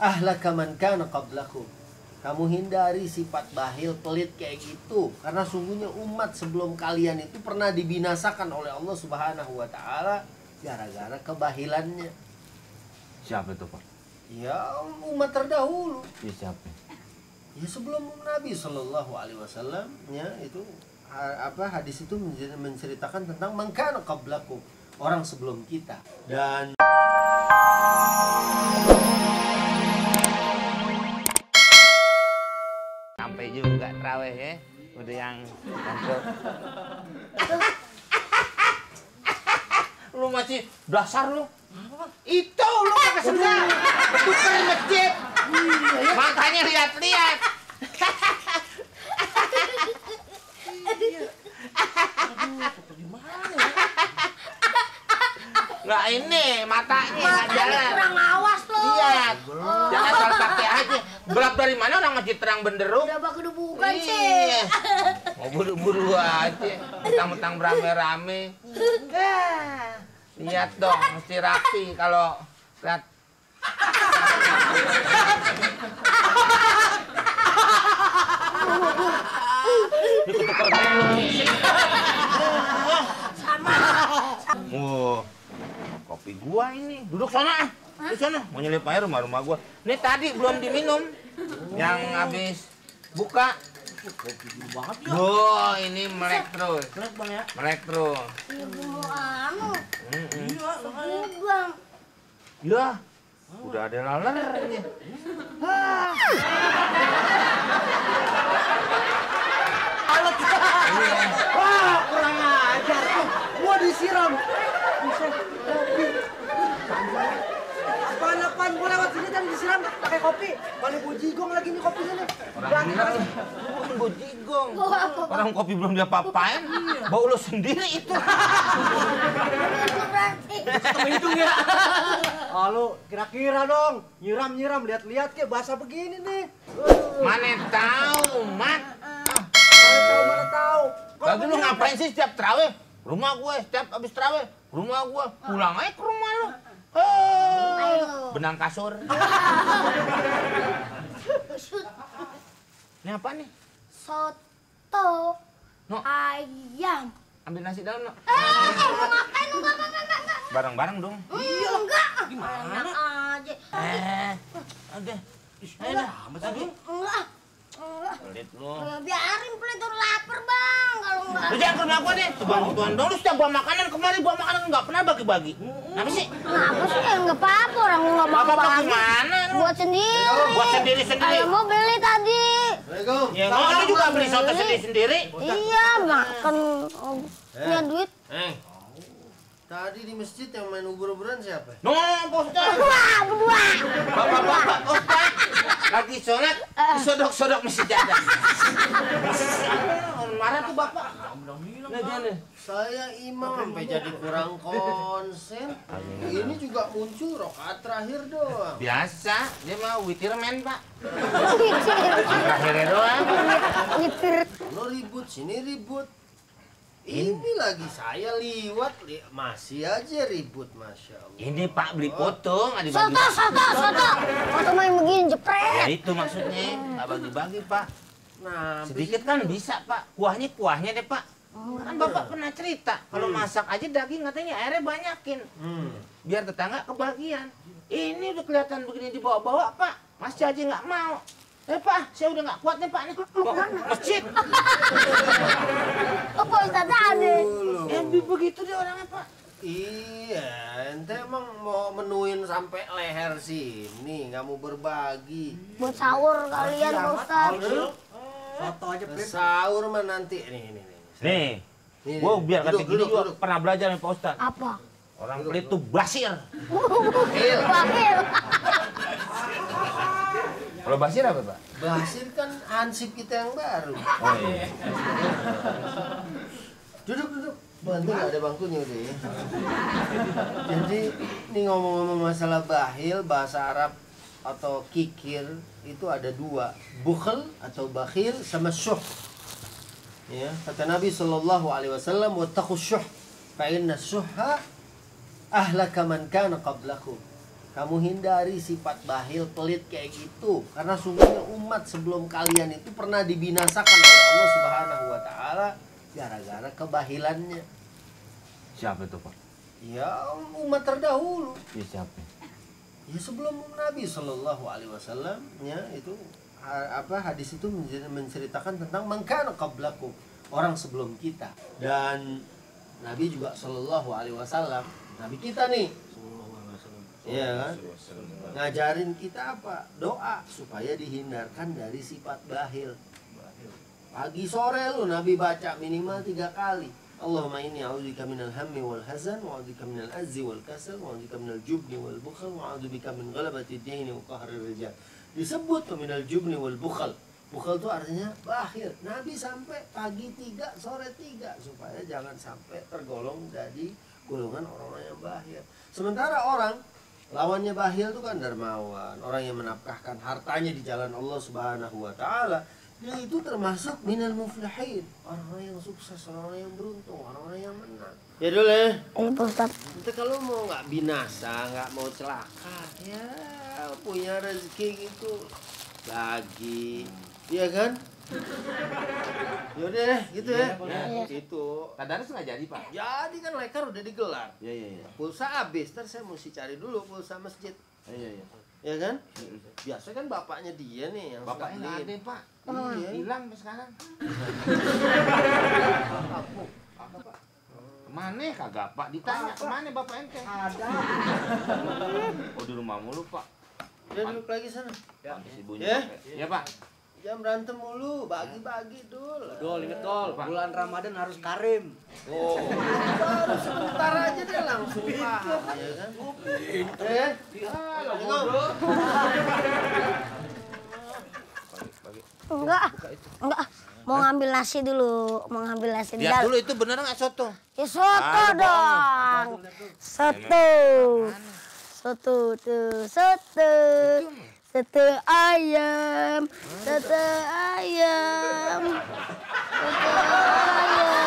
ahlaka man kana qablakum. Kamu hindari sifat bakhil, pelit kayak gitu, karena sungguhnya umat sebelum kalian itu pernah dibinasakan oleh Allah Subhanahu wa taala gara-gara kebahilannya. Siapa itu, Pak? Ya, umat terdahulu. Ya, siapa? Ya, sebelum Nabi Shallallahu alaihi wasallam ya, itu hadis itu menceritakan tentang man kana qablakum, orang sebelum kita. Dan sampai juga terawih ya. Udah yang masuk. Lu masih dasar lu. Itu lu kagak senang. Tukar masjid. Makanya lihat-lihat. Nggak ini matanya nggak jalan. Kurang awas lo. Iya. Jangan asal pakai aja. Gelap dari mana orang masih terang benderung? Udah bak kedubukan Iya. sih. Mau buru-buru aja. Mentang-mentang berame-rame. Lihat dong, mesti rapi kalau lihat. Diketukar Sama. kopi gua ini. Duduk sana. Di sana. Mau nyelip air rumah gua. Ini tadi belum diminum. Yang habis buka. Kopi dulu banget ya. Oh, ini melek terus. Melek Bang ya. Melek terus. Iya anu. Iya, Bang. ya. Udah ada lalernya. Wah, kurang ajar tuh. Gua disiram. Buset, kopi. Apaan gua lewat sini dan disiram pakai kopi. Paling gua jigong lagi nih kopinya nih. Orang bilang gua jigong. Oh, apa? Orang kopi belum dia papain, bau lu sendiri itu. Itu berarti. Ketemu hidung ya. Halo, kira-kira dong. Nyiram-nyiram, lihat-lihat kayak bahasa begini nih. Mana tahu, Mat. Mana tahu. Lalu lu ngapain sih setiap terawih? Rumah gue, setiap habis terawih, rumah gue. Pulang aja ke rumah lu. Benang kasur. Ini apa nih? Soto. No. Ayam. Ambil nasi dalam, no. Mau ngapain lu? Enggak. Bareng-bareng dong. Iya, enggak. Gimana? Enak aja. Udah. Enggak. Enggak. Pelit lu. Biarin pelit udah lapar, Bang. Kalau enggak. Lu jangan ke rumah gua deh. Bantuan dong. Lu setiap bawa makanan kemari, bawa makanan nggak pernah bagi-bagi. Kenapa sih? Kenapa sih? Enggak apa-apa, orang enggak mau Apa-apa bagi. gimana lu? Buat sendiri. Buat sendiri-sendiri. Ayam mau beli tadi. Assalamualaikum. Ya, lu juga beli soto sendiri-sendiri. Iya, makan. Punya duit. Tadi di masjid yang main ubur-uburan siapa? No, Ustaz. Berdua. Bapak-bapak, Ustaz. Lagi sholat, disodok-sodok masjid ada. Orang marah tuh Bapak. Nah, gimana? Saya imam sampai jadi kurang konsen. Ini juga muncul rokaat terakhir doang. Biasa, dia mau witirmen, Pak. Witir. Terakhirnya doang. Witir. Lo ribut, sini ribut. Ini lagi saya liwat, masih aja ribut, Masya Allah. Ini Pak beli foto, nggak dibagi. Soto. Foto main begini Ya jepret. itu maksudnya, nggak bagi-bagi Pak. Nah, Sedikit kan bisa Pak, kuahnya deh Pak. Kan Bapak pernah cerita, kalau masak aja daging katanya airnya banyakin. Biar tetangga kebagian. Ini udah kelihatan begini dibawa-bawa Pak, masih aja nggak mau. Pak, saya udah nggak kuat nih Pak nih. Mau masjid. Oh, Pak Ustadz ada. Ya begitu dia orangnya Pak. iya, ente emang mau menuin sampai leher sini, nggak mau berbagi. Buat sahur kalian, Pak Ustadz. Foto aja, sahur mah nanti. Nih, Nih, gua biar kata gini juga duduk. pernah belajar nih Pak Ustadz. Apa? Orang pelit tuh basir. Bakil. Kalau basir apa Pak? Basir kan ansip kita yang baru. Oh iya. Duduk. Bantu nggak ada bangkunya udah ya. Jadi ini ngomong-ngomong masalah bakhil, bahasa Arab atau kikir itu ada dua, bukhl atau bakhil sama syuh. Ya, kata Nabi Shallallahu Alaihi Wasallam, wattaqus syuh, fa inna syuhha ahlaka man kana qablakum. Kamu hindari sifat bakhil, pelit kayak gitu. Karena sungguhnya umat sebelum kalian itu pernah dibinasakan oleh Allah Subhanahu wa taala gara-gara kebahilannya. Siapa itu, Pak? Ya, umat terdahulu. Ya siapa? Ya sebelum Nabi Shallallahu alaihi wasallam ya itu hadis itu menceritakan tentang mangkana qablakum, orang sebelum kita. Dan Nabi juga Shallallahu alaihi wasallam, Nabi kita nih. Iya kan? Ngajarin kita apa? Doa supaya dihindarkan dari sifat bakhil. Pagi sore lu Nabi baca minimal 3 kali. Allahumma inni a'udzubika minal hammi wal hazan wa a'udzubika minal azzi wal kasal wa a'udzubika minal jubni wal bukhl wa a'udzubika min ghalabati ad-daini wa qahri rijal. Disebut minal jubni wal bukhl. Bukhl itu artinya bakhil. Nabi sampai pagi 3, sore 3 supaya jangan sampai tergolong dari golongan orang-orang yang bakhil. Sementara orang lawannya bakhil itu kan dermawan, orang yang menafkahkan hartanya di jalan Allah Subhanahu wa taala. Dia itu termasuk minal muflihin, orang-orang yang sukses, orang-orang yang beruntung, orang-orang yang menang. Ya dulu ya. Iya Pak Ustaz. Nanti kalau mau nggak binasa, nggak mau celaka, ya punya rezeki gitu lagi, iya kan? Yaudah deh, gitu ya. Itu. Tadarus nggak jadi, Pak? Jadi kan lekar udah digelar. Iya. Pulsa habis, ntar saya mesti cari dulu pulsa masjid. Iya. Ya kan? Biasa kan bapaknya dia nih yang Bapaknya suka nggak beliin. ada, Pak. Iya. Hilang sampai sekarang. Apa, Pak? Kemana kagak, Pak? Ditanya kemana Bapak ente? Ada. Oh, di rumah mulu, Pak. Dia duduk lagi sana. Pantes ibunya. Ya. Iya, Pak. Jangan berantem mulu, bagi-bagi dul. Dol, inget Dol, bulan Ramadan harus karim. Oh, baru sebentar aja dia langsung paham, ya kan? Enggak. Mau ngambil nasi dulu, mau ngambil nasi Lihat dulu itu bener nggak soto? Ya soto dong. Soto. Soto tuh, soto. Soto ayam. Soto ayam. Soto ayam.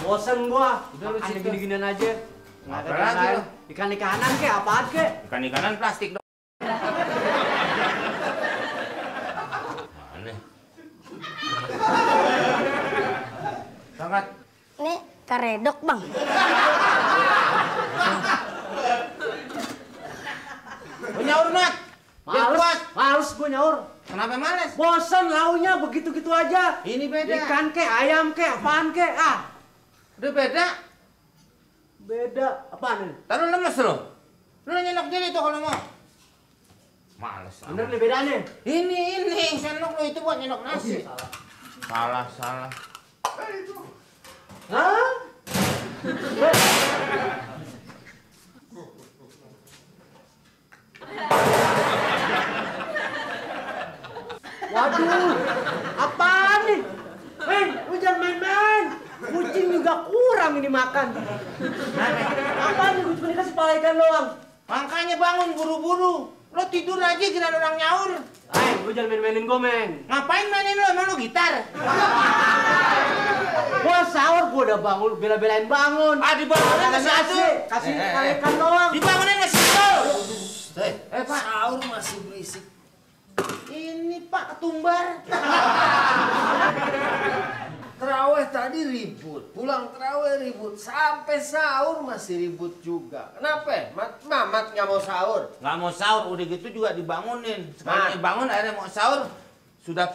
Bosen gua. Udah lu Makan situ. gini-ginian aja. Nggak ada Apa lagi lain. lu? Ikan-ikanan kek, apaan kek? Ikan-ikanan plastik dong. Aneh. Sangat. Ini karedok, Bang. Nyaur, Mat. Males gua nyaur. Kenapa males? Bosen launya begitu-gitu aja. Ini beda. Ikan kek, ayam kek, apaan kek? Ah, Udah beda. beda. Apaan ini? Taruh lemes lo. Lu nyenok jadi tuh kalau mau. Males. Bener nih bedanya. Ini sendok lo itu buat nyenok nasi. Salah. Hah? Waduh, apaan nih? Men, lu jangan main-main. Kucing juga kurang ini makan. Apaan nih, gue cuma dikasih pala ikan doang. Makanya bangun buru-buru. Lo tidur aja kira orang nyaur. Lu jangan main-mainin gue, men. Ngapain mainin lo? Emang lo gitar? Gua sahur, gua udah bangun, bela-belain bangun. Dibangunin ngasih atu. Kasih pala ikan doang. Dibangunin ngasih atu. Pak, sahur masih berisik. Ini Pak ketumbar. Terawih tadi ribut, pulang terawih ribut, sampai sahur masih ribut juga. Kenapa? Mamat nggak mau sahur. Nggak mau sahur, udah gitu juga dibangunin. Sekalinya bangun akhirnya mau sahur, sudah